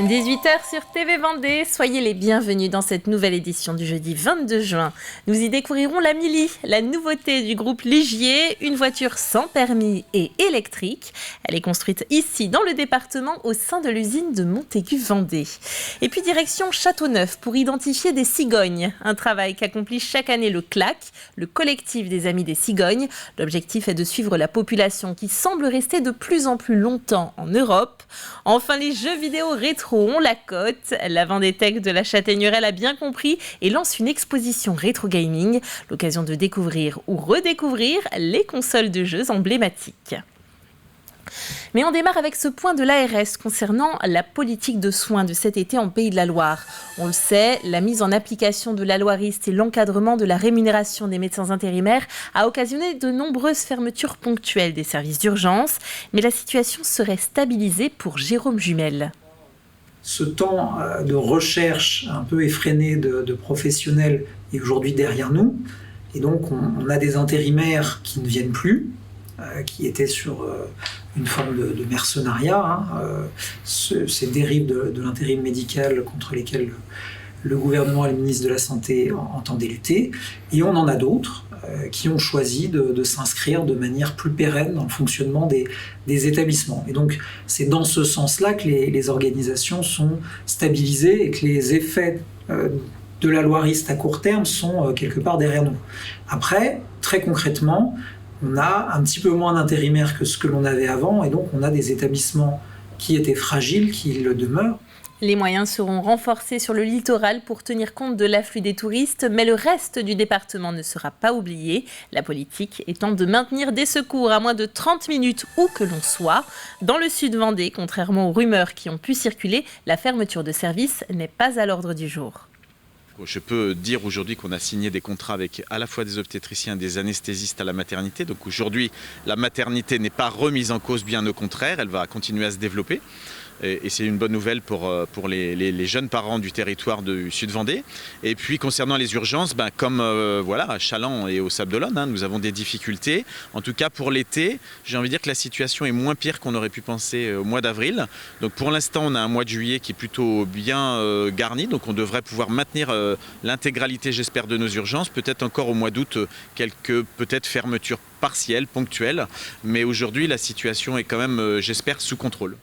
18h sur TV Vendée, soyez les bienvenus dans cette nouvelle édition du jeudi 22 juin. Nous y découvrirons la Mili, la nouveauté du groupe Ligier, une voiture sans permis et électrique. Elle est construite ici dans le département au sein de l'usine de Montaigu-Vendée. Et puis direction Châteauneuf pour identifier des cigognes, un travail qu'accomplit chaque année le CLAC, le collectif des amis des cigognes. L'objectif est de suivre la population qui semble rester de plus en plus longtemps en Europe. Enfin, les jeux vidéo rétro ont la cote. La Vendétech de la Châtaigneraie l'a bien compris et lance une exposition rétro gaming, l'occasion de découvrir ou redécouvrir les consoles de jeux emblématiques. Mais on démarre avec ce point de l'ARS concernant la politique de soins de cet été en Pays de la Loire. On le sait, la mise en application de la loi Rist et l'encadrement de la rémunération des médecins intérimaires a occasionné de nombreuses fermetures ponctuelles des services d'urgence. Mais la situation serait stabilisée pour Jérôme Jumel. Ce temps de recherche un peu effréné de professionnels est aujourd'hui derrière nous. Et donc on a des intérimaires qui ne viennent plus, qui étaient sur une forme de mercenariat, ces dérives de l'intérim médical contre lesquelles le gouvernement et le ministre de la Santé entendaient lutter. Et on en a d'autres qui ont choisi de s'inscrire de manière plus pérenne dans le fonctionnement des établissements. Et donc c'est dans ce sens-là que les organisations sont stabilisées et que les effets de la loi Rist à court terme sont quelque part derrière nous. Après, très concrètement, on a un petit peu moins d'intérimaires que ce que l'on avait avant, et donc on a des établissements qui étaient fragiles, qui le demeurent. Les moyens seront renforcés sur le littoral pour tenir compte de l'afflux des touristes, mais le reste du département ne sera pas oublié. La politique étant de maintenir des secours à moins de 30 minutes où que l'on soit. Dans le sud Vendée, contrairement aux rumeurs qui ont pu circuler, la fermeture de service n'est pas à l'ordre du jour. Je peux dire aujourd'hui qu'on a signé des contrats avec à la fois des obstétriciens et des anesthésistes à la maternité. Donc aujourd'hui, la maternité n'est pas remise en cause, bien au contraire, elle va continuer à se développer. Et c'est une bonne nouvelle pour les jeunes parents du territoire du Sud-Vendée. Et puis concernant les urgences, comme à Chaland et au Sable d'Olonne, nous avons des difficultés. En tout cas pour l'été, j'ai envie de dire que la situation est moins pire qu'on aurait pu penser au mois d'avril. Donc pour l'instant, on a un mois de juillet qui est plutôt bien garni. Donc on devrait pouvoir maintenir l'intégralité, j'espère, de nos urgences. Peut-être encore au mois d'août, quelques peut-être fermetures partielles, ponctuelles. Mais aujourd'hui, la situation est quand même, j'espère, sous contrôle.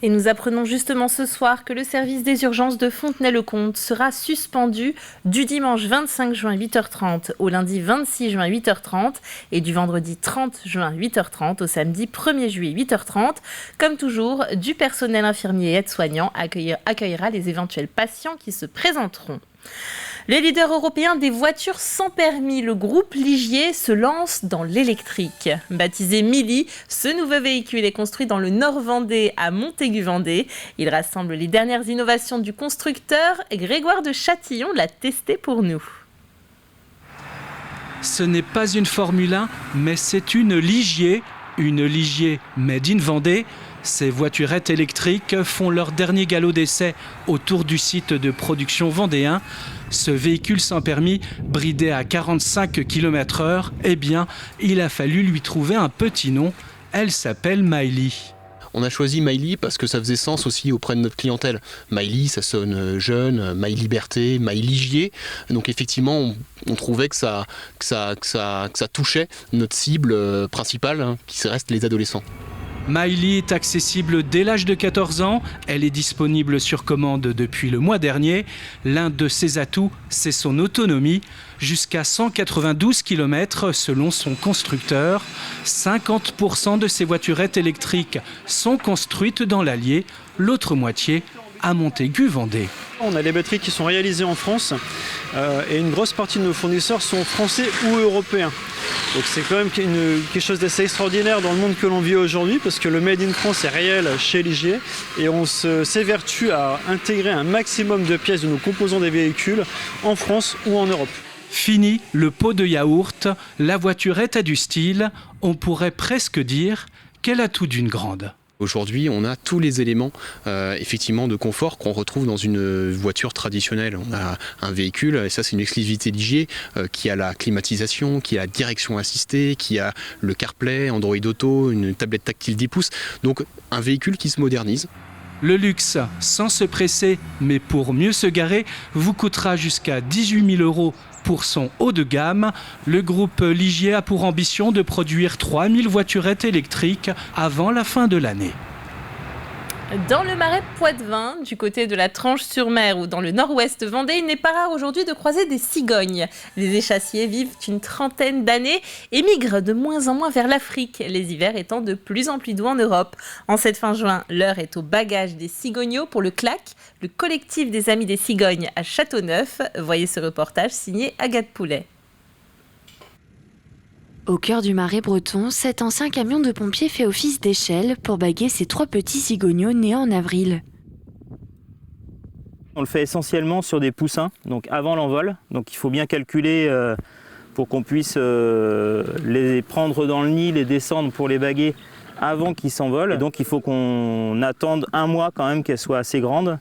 Et nous apprenons justement ce soir que le service des urgences de Fontenay-le-Comte sera suspendu du dimanche 25 juin 8h30 au lundi 26 juin 8h30 et du vendredi 30 juin 8h30 au samedi 1er juillet 8h30. Comme toujours, du personnel infirmier et aide-soignant accueillera les éventuels patients qui se présenteront. Le leader européen des voitures sans permis, le groupe Ligier, se lance dans l'électrique. Baptisé Mili, ce nouveau véhicule est construit dans le Nord Vendée à Montaigu-Vendée. Il rassemble les dernières innovations du constructeur. Grégoire de Châtillon l'a testé pour nous. Ce n'est pas une Formule 1, mais c'est une Ligier made in Vendée. Ces voiturettes électriques font leur dernier galop d'essai autour du site de production vendéen. Ce véhicule sans permis, bridé à 45 km/h, il a fallu lui trouver un petit nom. Elle s'appelle Maïli. On a choisi Maïli parce que ça faisait sens aussi auprès de notre clientèle. Maïli, ça sonne jeune, Maï Liberté, Maï Ligier. Donc effectivement, on trouvait que ça touchait notre cible principale, qui reste les adolescents. Maïli est accessible dès l'âge de 14 ans. Elle est disponible sur commande depuis le mois dernier. L'un de ses atouts, c'est son autonomie. Jusqu'à 192 km selon son constructeur. 50% de ces voiturettes électriques sont construites dans l'Allier, l'autre moitié à Montaigu-Vendée. On a des batteries qui sont réalisées en France et une grosse partie de nos fournisseurs sont français ou européens. Donc c'est quand même quelque chose d'assez extraordinaire dans le monde que l'on vit aujourd'hui parce que le Made in France est réel chez Ligier et on s'évertue à intégrer un maximum de pièces de nos composants des véhicules en France ou en Europe. Fini le pot de yaourt, la voiturette a du style, on pourrait presque dire qu'elle a tout d'une grande. Aujourd'hui, on a tous les éléments effectivement de confort qu'on retrouve dans une voiture traditionnelle. On a un véhicule, et ça c'est une exclusivité Ligier, qui a la climatisation, qui a la direction assistée, qui a le CarPlay, Android Auto, une tablette tactile 10 pouces. Donc un véhicule qui se modernise. Le luxe, sans se presser, mais pour mieux se garer, vous coûtera jusqu'à 18 000 € pour son haut de gamme. Le groupe Ligier a pour ambition de produire 3000 voiturettes électriques avant la fin de l'année. Dans le Marais Poitevin, du côté de la Tranche-sur-Mer ou dans le nord-ouest Vendée, il n'est pas rare aujourd'hui de croiser des cigognes. Les échassiers vivent une trentaine d'années et migrent de moins en moins vers l'Afrique, les hivers étant de plus en plus doux en Europe. En cette fin juin, l'heure est au bagage des cigognos pour le CLAC, le collectif des Amis des Cigognes à Châteauneuf. Voyez ce reportage signé Agathe Poulet. Au cœur du Marais breton, cet ancien camion de pompiers fait office d'échelle pour baguer ces 3 petits cigognos nés en avril. On le fait essentiellement sur des poussins, donc avant l'envol. Donc il faut bien calculer pour qu'on puisse les prendre dans le nid, les descendre pour les baguer avant qu'ils s'envolent. Donc il faut qu'on attende 1 mois quand même qu'elles soient assez grandes.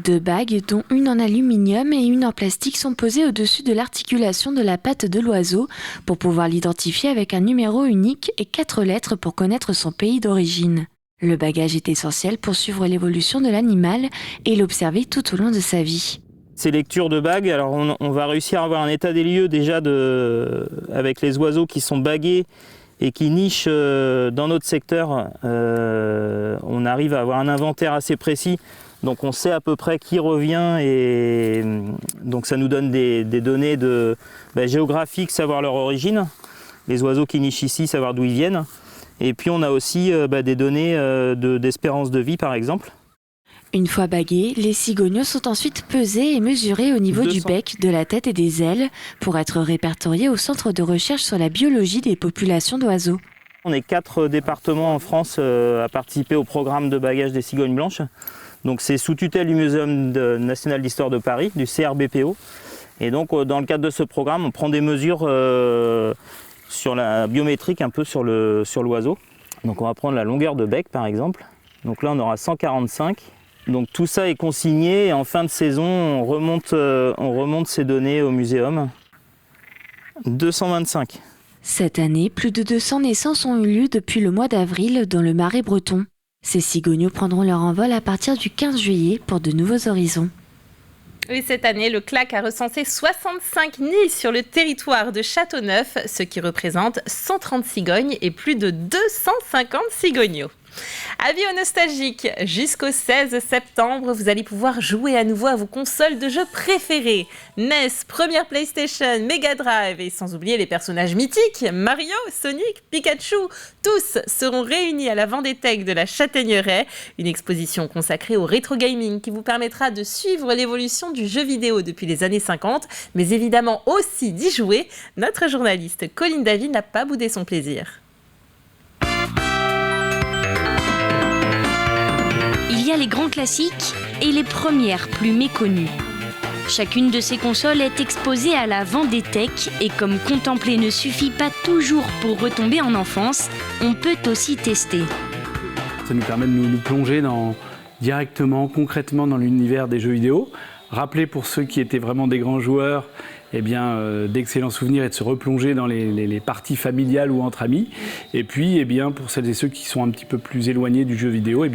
2 bagues, dont une en aluminium et une en plastique, sont posées au-dessus de l'articulation de la patte de l'oiseau pour pouvoir l'identifier avec un numéro unique et 4 lettres pour connaître son pays d'origine. Le bagage est essentiel pour suivre l'évolution de l'animal et l'observer tout au long de sa vie. Ces lectures de bagues, alors on va réussir à avoir un état des lieux déjà avec les oiseaux qui sont bagués et qui nichent dans notre secteur. On arrive à avoir un inventaire assez précis. Donc on sait à peu près qui revient et donc ça nous donne des données géographiques, savoir leur origine. Les oiseaux qui nichent ici, savoir d'où ils viennent. Et puis on a aussi des données d'espérance de vie par exemple. Une fois bagués, les cigognos sont ensuite pesés et mesurés au niveau du bec, de la tête et des ailes pour être répertoriés au Centre de recherche sur la biologie des populations d'oiseaux. On est 4 départements en France à participer au programme de bagage des cigognes blanches. Donc c'est sous tutelle du Muséum national d'histoire de Paris, du CRBPO. Et donc dans le cadre de ce programme, on prend des mesures sur la biométrique, un peu sur l'oiseau. Donc on va prendre la longueur de bec par exemple. Donc là on aura 145. Donc tout ça est consigné et en fin de saison on remonte ces données au muséum. 225. Cette année, plus de 200 naissances ont eu lieu depuis le mois d'avril dans le Marais breton. Ces cigognos prendront leur envol à partir du 15 juillet pour de nouveaux horizons. Et cette année, le CLAC a recensé 65 nids sur le territoire de Châteauneuf, ce qui représente 130 cigognes et plus de 250 cigognos. Avis aux nostalgiques, jusqu'au 16 septembre, vous allez pouvoir jouer à nouveau à vos consoles de jeux préférées. NES, première PlayStation, Mega Drive et sans oublier les personnages mythiques, Mario, Sonic, Pikachu, tous seront réunis à la Vendétech de la Châtaigneraie, une exposition consacrée au rétro gaming qui vous permettra de suivre l'évolution du jeu vidéo depuis les années 50, mais évidemment aussi d'y jouer. Notre journaliste Colline Davy n'a pas boudé son plaisir. Il y a les grands classiques et les premières plus méconnues. Chacune de ces consoles est exposée à la Vendétech et comme contempler ne suffit pas toujours pour retomber en enfance, on peut aussi tester. Ça nous permet de nous plonger directement, concrètement dans l'univers des jeux vidéo. Rappeler pour ceux qui étaient vraiment des grands joueurs d'excellents souvenirs et de se replonger dans les parties familiales ou entre amis. Et puis pour celles et ceux qui sont un petit peu plus éloignés du jeu vidéo,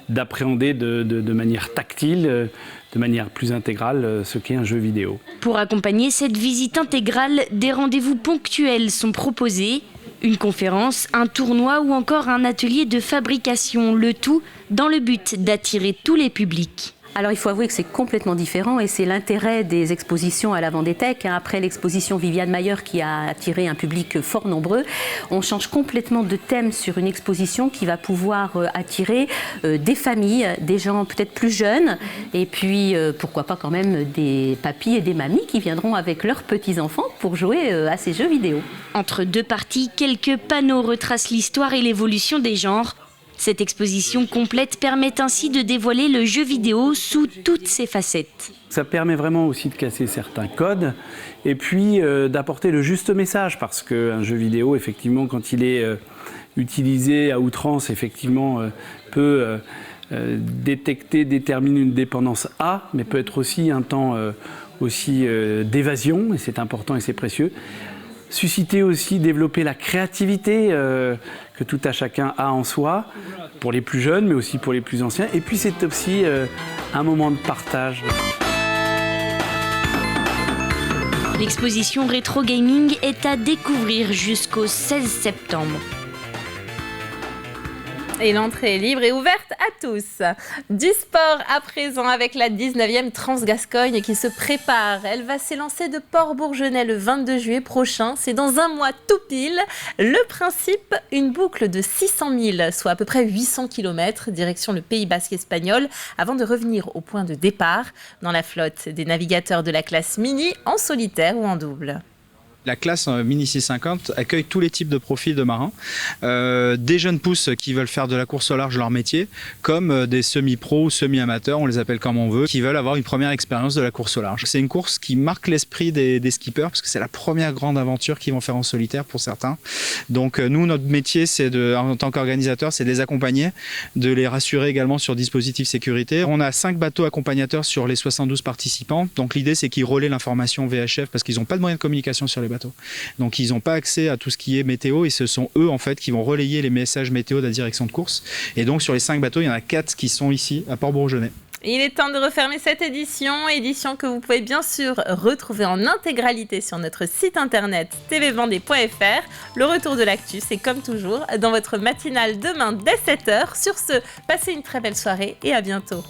d'appréhender de manière tactile, de manière plus intégrale ce qu'est un jeu vidéo. Pour accompagner cette visite intégrale, des rendez-vous ponctuels sont proposés. Une conférence, un tournoi ou encore un atelier de fabrication, le tout dans le but d'attirer tous les publics. Alors il faut avouer que c'est complètement différent et c'est l'intérêt des expositions à la Vendétech. Après l'exposition Viviane Mayer qui a attiré un public fort nombreux, on change complètement de thème sur une exposition qui va pouvoir attirer des familles, des gens peut-être plus jeunes et puis pourquoi pas quand même des papis et des mamies qui viendront avec leurs petits-enfants pour jouer à ces jeux vidéo. Entre deux parties, quelques panneaux retracent l'histoire et l'évolution des genres. Cette exposition complète permet ainsi de dévoiler le jeu vidéo sous toutes ses facettes. Ça permet vraiment aussi de casser certains codes et puis d'apporter le juste message parce qu'un jeu vidéo, effectivement, quand il est utilisé à outrance, effectivement, peut déterminer une dépendance à, mais peut être aussi un temps d'évasion et c'est important et c'est précieux. susciter aussi, développer la créativité que tout à chacun a en soi, pour les plus jeunes, mais aussi pour les plus anciens. Et puis c'est aussi un moment de partage. L'exposition Rétro Gaming est à découvrir jusqu'au 16 septembre. Et l'entrée est libre et ouverte à tous. Du sport à présent avec la 19e Transgascogne qui se prépare. Elle va s'élancer de Port-Bourgenais le 22 juillet prochain. C'est dans un mois tout pile. Le principe, une boucle de 600 000, soit à peu près 800 km, direction le Pays Basque espagnol, avant de revenir au point de départ dans la flotte des navigateurs de la classe mini en solitaire ou en double. La classe Mini 650 accueille tous les types de profils de marins, des jeunes pousses qui veulent faire de la course au large leur métier, comme des semi-pros ou semi-amateurs, on les appelle comme on veut, qui veulent avoir une première expérience de la course au large. C'est une course qui marque l'esprit des skippers, parce que c'est la première grande aventure qu'ils vont faire en solitaire pour certains. Donc nous, notre métier, en tant qu'organisateur, c'est de les accompagner, de les rassurer également sur dispositifs sécurité. On a 5 bateaux accompagnateurs sur les 72 participants, donc l'idée c'est qu'ils relaient l'information VHF, parce qu'ils n'ont pas de moyens de communication sur les bateaux. Donc ils n'ont pas accès à tout ce qui est météo et ce sont eux en fait qui vont relayer les messages météo de la direction de course. Et donc sur les 5 bateaux, il y en a 4 qui sont ici à Port-Bourgenais. Il est temps de refermer cette édition que vous pouvez bien sûr retrouver en intégralité sur notre site internet tvvendée.fr. Le retour de l'actu, c'est comme toujours dans votre matinale demain dès 7h. Sur ce, passez une très belle soirée et à bientôt.